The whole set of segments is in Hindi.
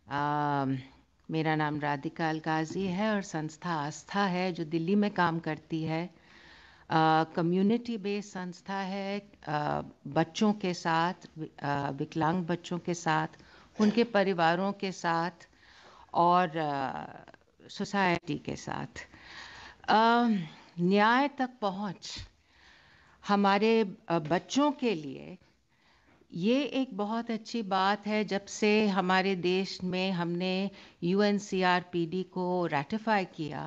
अम, मेरा नाम राधिका अलकाज़ी है और संस्था आस्था है जो दिल्ली में काम करती है। कम्युनिटी बेस्ड संस्था है। बच्चों के साथ, विकलांग बच्चों के साथ, उनके परिवारों के साथ और सोसाइटी के साथ। न्याय तक पहुंच हमारे बच्चों के लिए ये एक बहुत अच्छी बात है। जब से हमारे देश में हमने यूएनसीआरपीडी को रैटिफाई किया,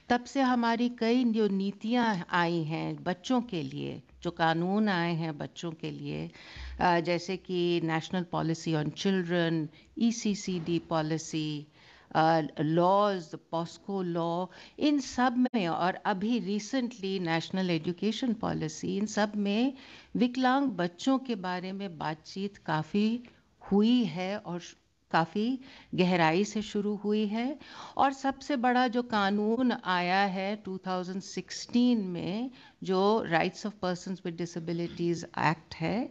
तब से हमारी कई जो नीतियां आई हैं बच्चों के लिए, जो कानून आए हैं बच्चों के लिए, जैसे कि national policy on children, ECCD policy, laws, POCSO law, इन सब में, और अभी रिसेंटली नेशनल एजुकेशन पॉलिसी, इन सब में विकलांग बच्चों के बारे में बातचीत काफ़ी हुई है और काफ़ी गहराई से शुरू हुई है। और सबसे बड़ा जो कानून आया है 2016 में, जो rights of persons with disabilities act है,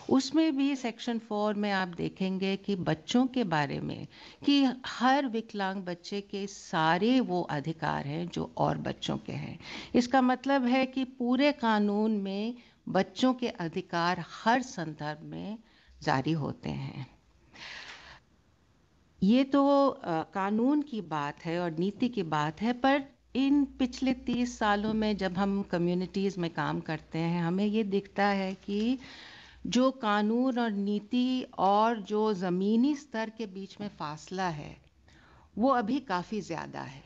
उसमें भी सेक्शन 4 में आप देखेंगे कि बच्चों के बारे में, कि हर विकलांग बच्चे के सारे वो अधिकार हैं जो और बच्चों के हैं। इसका मतलब है कि पूरे कानून में बच्चों के अधिकार हर संदर्भ में जारी होते हैं। ये तो कानून की बात है और नीति की बात है, पर इन पिछले 30 सालों में जब हम कम्युनिटीज़ में काम करते हैं, हमें ये दिखता है कि जो कानून और नीति और जो ज़मीनी स्तर के बीच में फासला है, वो अभी काफ़ी ज़्यादा है।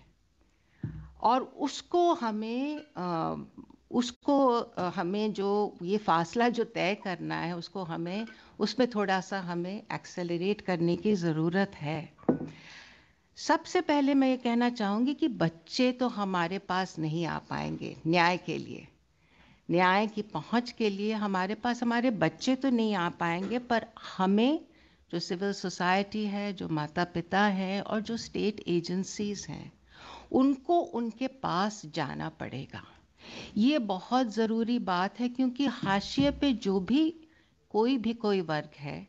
और हमें जो ये फासला जो तय करना है, उसको हमें उसमें थोड़ा सा हमें एक्सेलरेट करने की ज़रूरत है। सबसे पहले मैं ये कहना चाहूँगी कि बच्चे तो हमारे पास नहीं आ पाएंगे न्याय के लिए। न्याय की पहुंच के लिए हमारे पास हमारे बच्चे तो नहीं आ पाएंगे, पर हमें, जो सिविल सोसाइटी है, जो माता पिता हैं और जो स्टेट एजेंसीज हैं, उनको उनके पास जाना पड़ेगा। ये बहुत ज़रूरी बात है, क्योंकि हाशिए पे जो भी कोई वर्ग है,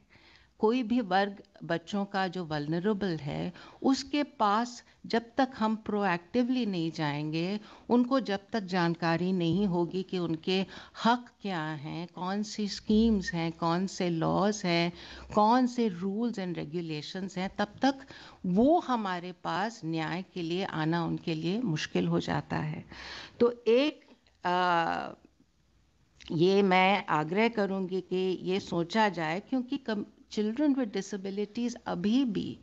कोई भी वर्ग बच्चों का जो वल्नरेबल है, उसके पास जब तक हम प्रोएक्टिवली नहीं जाएंगे, उनको जब तक जानकारी नहीं होगी कि उनके हक क्या हैं, कौन सी स्कीम्स हैं, कौन से लॉज हैं, कौन से रूल्स एंड रेगुलेशंस हैं, तब तक वो हमारे पास न्याय के लिए आना उनके लिए मुश्किल हो जाता है। तो एक ये मैं आग्रह करूंगी कि ये सोचा जाए, क्योंकि चिल्ड्रन विद डिसेबिलिटीज़ अभी भी,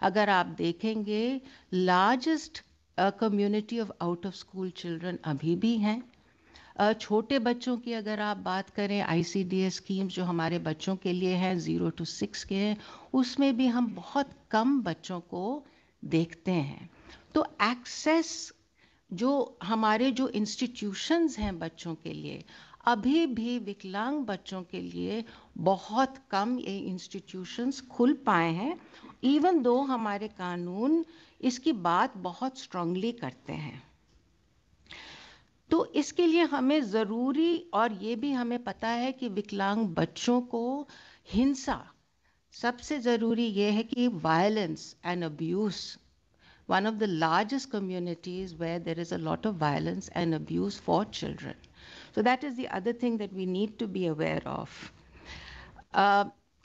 अगर आप देखेंगे, largest community of out of school children अभी भी हैं। छोटे बच्चों की अगर आप बात करें, आईसीडीएस स्कीम्स जो हमारे बच्चों के लिए हैं, 0 to 6 के हैं, उसमें भी हम बहुत कम बच्चों को देखते हैं। तो एक्सेस, जो हमारे जो इंस्टीट्यूशंस हैं बच्चों के लिए, अभी भी विकलांग बच्चों के लिए बहुत कम ये इंस्टीट्यूशंस खुल पाए हैं, इवन दो हमारे कानून इसकी बात बहुत स्ट्रांगली करते हैं। तो इसके लिए हमें ज़रूरी, और ये भी हमें पता है कि विकलांग बच्चों को हिंसा, सबसे ज़रूरी ये है कि violence and abuse, one of the largest communities where there is a lot of violence and abuse for children. So that is the other thing that we need to be aware of.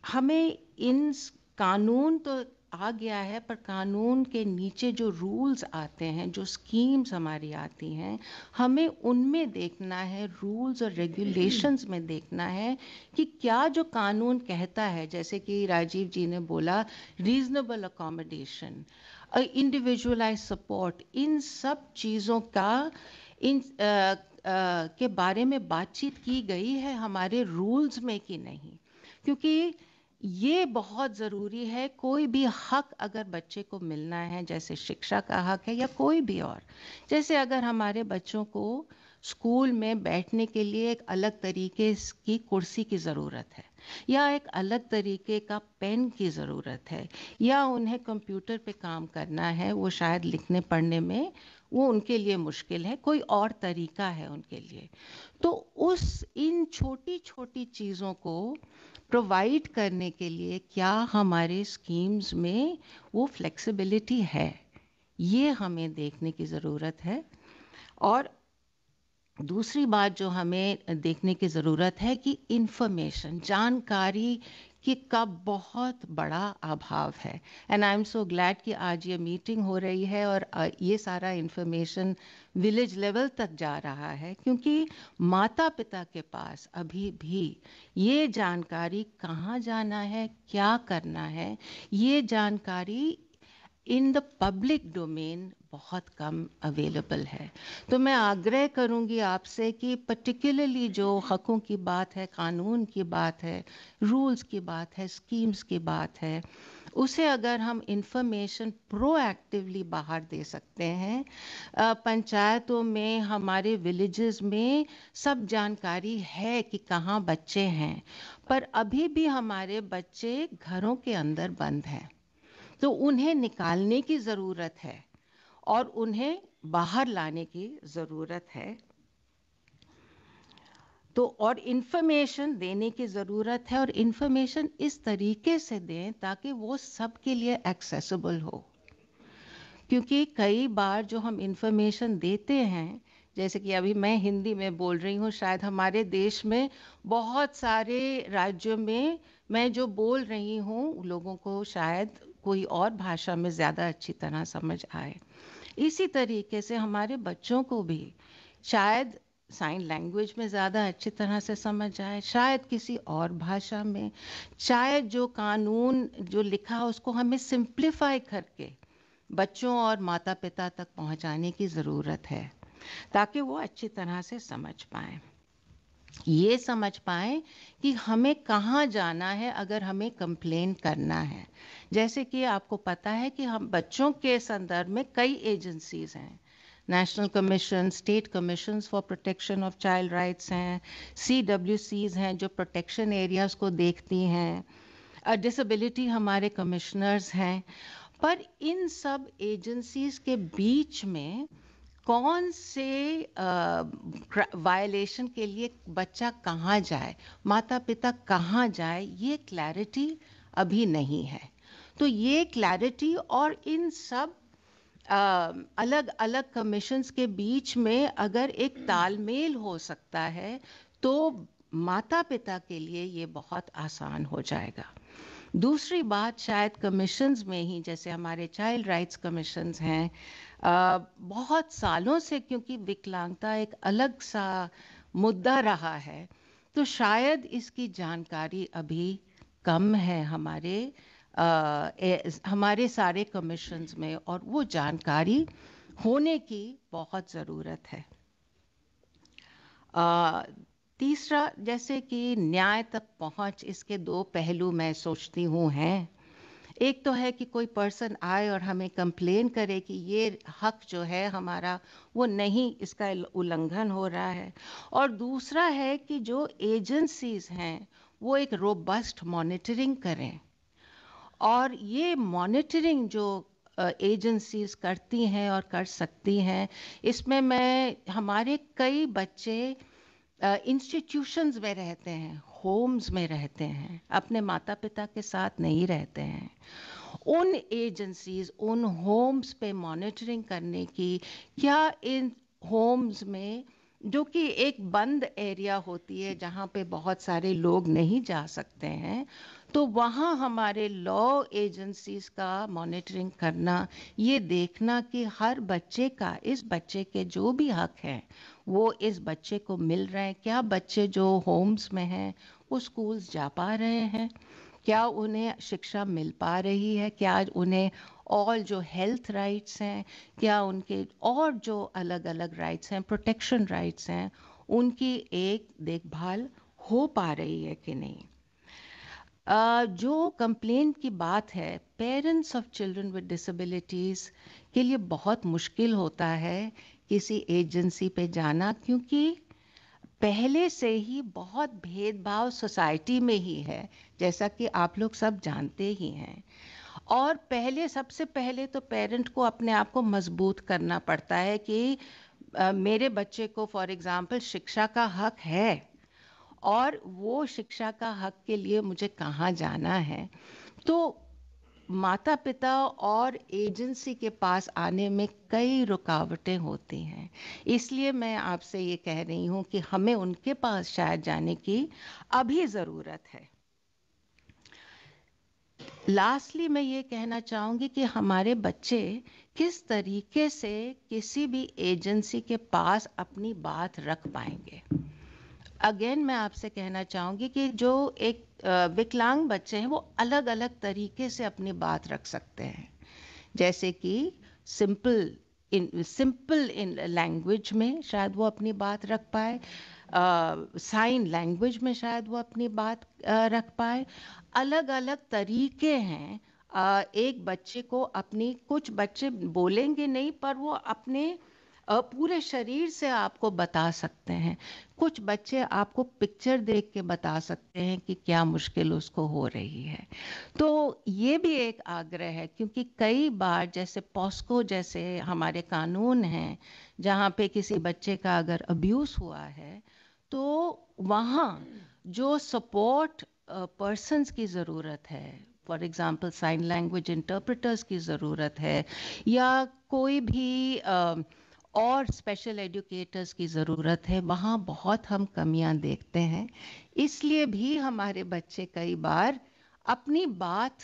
हमें इन कानून तो आ गया है, पर कानून के नीचे जो रूल्स आते हैं, जो स्कीम्स हमारी आती हैं, हमें उनमें देखना है, रूल्स और रेगुलेशंस में देखना है कि क्या जो कानून कहता है, जैसे कि राजीव जी ने बोला, रीजनेबल अकोमोडेशन, इंडिविजुअलाइज सपोर्ट, इन सब चीज़ों का के बारे में बातचीत की गई है हमारे रूल्स में कि नहीं। क्योंकि ये बहुत ज़रूरी है। कोई भी हक अगर बच्चे को मिलना है, जैसे शिक्षा का हक है या कोई भी और, जैसे अगर हमारे बच्चों को स्कूल में बैठने के लिए एक अलग तरीके की कुर्सी की ज़रूरत है, या एक अलग तरीके का पेन की ज़रूरत है, या उन्हें कंप्यूटर पे काम करना है, वो शायद लिखने पढ़ने में वो उनके लिए मुश्किल है, कोई और तरीका है उनके लिए, तो उस इन छोटी छोटी चीज़ों को प्रोवाइड करने के लिए क्या हमारे स्कीम्स में वो फ्लेक्सिबिलिटी है, ये हमें देखने की ज़रूरत है। और दूसरी बात जो हमें देखने की ज़रूरत है कि इंफॉर्मेशन, जानकारी का बहुत बड़ा अभाव है। And I am so glad कि आज ये मीटिंग हो रही है और ये सारा इंफॉर्मेशन विलेज लेवल तक जा रहा है, क्योंकि माता पिता के पास अभी भी ये जानकारी कहाँ जाना है, क्या करना है, ये जानकारी इन द पब्लिक डोमेन बहुत कम अवेलेबल है। तो मैं आग्रह करूंगी आपसे कि पर्टिकुलरली जो हकों की बात है, कानून की बात है, रूल्स की बात है, स्कीम्स की बात है, उसे अगर हम इंफॉर्मेशन प्रोएक्टिवली बाहर दे सकते हैं, पंचायतों में, हमारे विलेजेस में सब जानकारी है कि कहाँ बच्चे हैं, पर अभी भी हमारे बच्चे घरों के अंदर बंद हैं, तो उन्हें निकालने की ज़रूरत है और उन्हें बाहर लाने की ज़रूरत है। तो और इन्फॉर्मेशन देने की ज़रूरत है, और इन्फॉर्मेशन इस तरीके से दें ताकि वो सबके लिए एक्सेसिबल हो। क्योंकि कई बार जो हम इन्फॉर्मेशन देते हैं, जैसे कि अभी मैं हिंदी में बोल रही हूँ, शायद हमारे देश में बहुत सारे राज्यों में मैं जो बोल रही हूँ लोगों को शायद कोई और भाषा में ज़्यादा अच्छी तरह समझ आए। इसी तरीके से हमारे बच्चों को भी शायद साइन लैंग्वेज में ज़्यादा अच्छी तरह से समझ आए, शायद किसी और भाषा में, शायद जो कानून जो लिखा है उसको हमें सिंप्लीफाई करके बच्चों और माता पिता तक पहुंचाने की ज़रूरत है, ताकि वो अच्छी तरह से समझ पाएं, ये समझ पाएं कि हमें कहाँ जाना है अगर हमें कंप्लेन करना है। जैसे कि आपको पता है कि हम बच्चों के संदर्भ में कई एजेंसीज हैं, national commission, state commissions for protection of child rights हैं, CWCs हैं जो प्रोटेक्शन एरियाज को देखती हैं, डिसेबिलिटी हमारे कमिश्नर्स हैं। पर इन सब एजेंसीज के बीच में कौन से वायलेशन के लिए बच्चा कहाँ जाए, माता पिता कहाँ जाए, ये क्लैरिटी अभी नहीं है। तो ये क्लैरिटी और इन सब अलग अलग कमीशंस के बीच में अगर एक तालमेल हो सकता है तो माता पिता के लिए ये बहुत आसान हो जाएगा। दूसरी बात, शायद कमीशंस में ही, जैसे हमारे चाइल्ड राइट्स कमीशंस हैं, बहुत सालों से क्योंकि विकलांगता एक अलग सा मुद्दा रहा है, तो शायद इसकी जानकारी अभी कम है हमारे सारे कमीशंस में, और वो जानकारी होने की बहुत ज़रूरत है। तीसरा, जैसे कि न्याय तक पहुंच, इसके दो पहलू मैं सोचती हूँ हैं। एक तो है कि कोई पर्सन आए और हमें कंप्लेन करे कि ये हक जो है हमारा वो नहीं, इसका उल्लंघन हो रहा है। और दूसरा है कि जो एजेंसीज हैं वो एक रोबस्ट मॉनिटरिंग करें, और ये मॉनिटरिंग जो एजेंसीज करती हैं और कर सकती हैं, इसमें हमारे कई बच्चे इंस्टीट्यूशंस में रहते हैं, होम्स में रहते हैं, अपने माता पिता के साथ नहीं रहते हैं। उन एजेंसीज, उन होम्स पे मॉनिटरिंग करने की, क्या इन होम्स में, जो कि एक बंद एरिया होती है जहाँ पे बहुत सारे लोग नहीं जा सकते हैं, तो वहाँ हमारे लॉ एजेंसीज का मॉनिटरिंग करना, ये देखना कि हर बच्चे का, इस बच्चे के जो भी हक हैं वो इस बच्चे को मिल रहे हैं, क्या बच्चे जो होम्स में हैं वो स्कूल्स जा पा रहे हैं, क्या उन्हें शिक्षा मिल पा रही है, क्या उन्हें और जो हेल्थ राइट्स हैं, क्या उनके और जो अलग अलग राइट्स हैं, प्रोटेक्शन राइट्स हैं, उनकी एक देखभाल हो पा रही है कि नहीं। जो कंप्लेंट की बात है, parents of children with disabilities के लिए बहुत मुश्किल होता है किसी एजेंसी पे जाना, क्योंकि पहले से ही बहुत भेदभाव सोसाइटी में ही है, जैसा कि आप लोग सब जानते ही हैं। और सबसे पहले तो पेरेंट को अपने आप को मजबूत करना पड़ता है कि मेरे बच्चे को फॉर एग्जांपल शिक्षा का हक है, और वो शिक्षा का हक के लिए मुझे कहाँ जाना है, तो माता पिता और एजेंसी के पास आने में कई रुकावटें होती हैं। इसलिए मैं आपसे ये कह रही हूँ कि हमें उनके पास शायद जाने की अभी ज़रूरत है। लास्टली मैं ये कहना चाहूँगी कि हमारे बच्चे किस तरीके से किसी भी एजेंसी के पास अपनी बात रख पाएंगे। अगेन मैं आपसे कहना चाहूँगी कि जो एक विकलांग बच्चे हैं वो अलग अलग तरीके से अपनी बात रख सकते हैं, जैसे कि सिंपल इन लैंग्वेज में शायद वो अपनी बात रख पाए, साइन लैंग्वेज में शायद वो अपनी बात रख पाए। अलग अलग तरीके हैं। एक बच्चे को अपनी, कुछ बच्चे बोलेंगे नहीं पर वो अपने पूरे शरीर से आपको बता सकते हैं। कुछ बच्चे आपको पिक्चर देख के बता सकते हैं कि क्या मुश्किल उसको हो रही है। तो ये भी एक आग्रह है, क्योंकि कई बार जैसे पॉस्को जैसे हमारे कानून हैं, जहाँ पे किसी बच्चे का अगर अब्यूज़ हुआ है, तो वहाँ जो सपोर्ट पर्सन्स की ज़रूरत है, for example sign language interpreters की ज़रूरत है, या कोई भी और स्पेशल एजुकेटर्स की ज़रूरत है, वहाँ बहुत हम कमियां देखते हैं। इसलिए भी हमारे बच्चे कई बार अपनी बात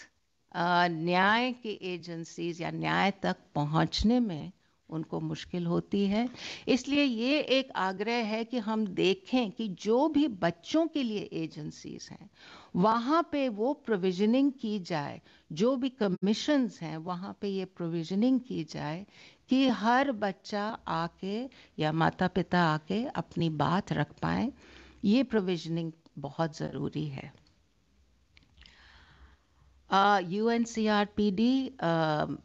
न्याय की एजेंसीज या न्याय तक पहुँचने में उनको मुश्किल होती है। इसलिए ये एक आग्रह है कि हम देखें कि जो भी बच्चों के लिए एजेंसीज हैं वहाँ पे वो प्रोविजनिंग की जाए, जो भी कमीशंस हैं वहाँ पे ये प्रोविजनिंग की जाए कि हर बच्चा आके या माता पिता आके अपनी बात रख पाए। ये प्रोविजनिंग बहुत ज़रूरी है। UNCRPD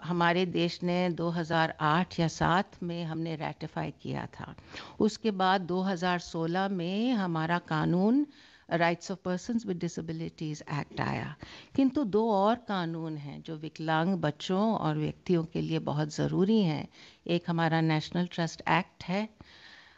हमारे देश ने 2008 या 7 में हमने रैटिफाई किया था। उसके बाद 2016 में हमारा कानून rights of persons with disabilities act आया। किंतु दो और कानून हैं जो विकलांग बच्चों और व्यक्तियों के लिए बहुत ज़रूरी हैं। एक हमारा नेशनल ट्रस्ट एक्ट है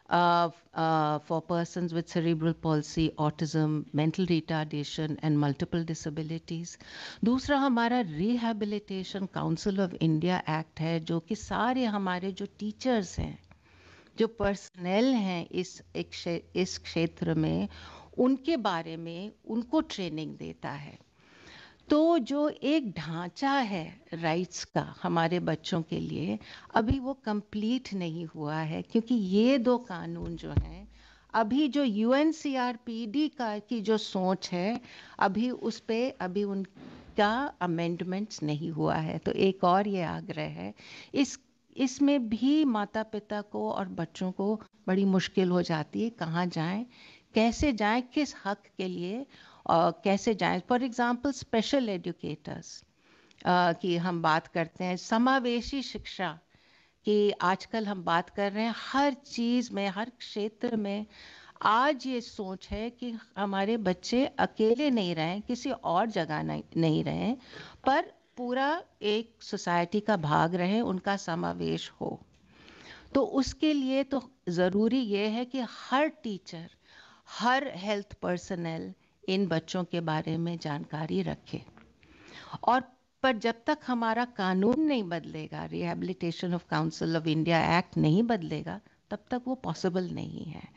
for persons with cerebral palsy, autism, mental retardation and multiple disabilities. दूसरा हमारा rehabilitation council of India act है, जो कि सारे हमारे जो टीचर्स हैं, जो पर्सनल हैं इस क्षेत्र में, उनके बारे में उनको ट्रेनिंग देता है। तो जो एक ढांचा है राइट्स का हमारे बच्चों के लिए, अभी वो कंप्लीट नहीं हुआ है, क्योंकि ये दो कानून जो हैं, अभी जो UNCRPD का की जो सोच है, अभी उनका अमेंडमेंट्स नहीं हुआ है। तो एक और ये आग्रह है, इसमें भी माता पिता को और बच्चों को बड़ी मुश्किल हो जाती है, कहाँ जाएं, कैसे जाएं, किस हक के लिए कैसे जाएं। फॉर एग्जांपल स्पेशल एजुकेटर्स की हम बात करते हैं, समावेशी शिक्षा की आजकल हम बात कर रहे हैं। हर चीज़ में, हर क्षेत्र में आज ये सोच है कि हमारे बच्चे अकेले नहीं रहें, किसी और जगह नहीं रहें, पर पूरा एक सोसाइटी का भाग रहें, उनका समावेश हो। तो उसके लिए तो ज़रूरी ये है कि हर teacher, her health personal in बच्चों के बारे में जानकारी रखे। और पर जब तक हमारा कानून नहीं बदलेगा, rehabilitation of council of India act नहीं बदलेगा, तब तक वो पॉसिबल नहीं है।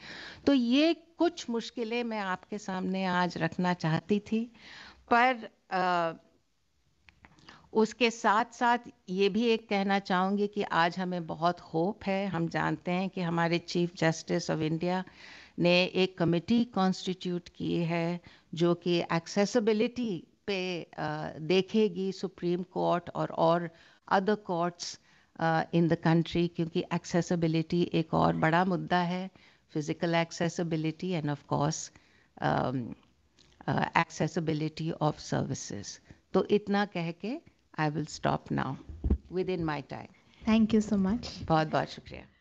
तो ये कुछ मुश्किलें मैं आपके सामने आज रखना चाहती थी, पर उसके साथ साथ ये भी एक कहना चाहूँगी कि आज हमें बहुत होप है। हम जानते हैं कि हमारे चीफ जस्टिस ऑफ इंडिया ने एक कमेटी कॉन्स्टिट्यूट की है जो कि एक्सेसिबिलिटी पे देखेगी, सुप्रीम कोर्ट और other courts in the country, क्योंकि एक्सेसिबिलिटी एक और बड़ा मुद्दा है, physical accessibility end of course accessibility of services. तो इतना कह के I will stop now within my time. Thank you so much. बहुत बहुत शुक्रिया।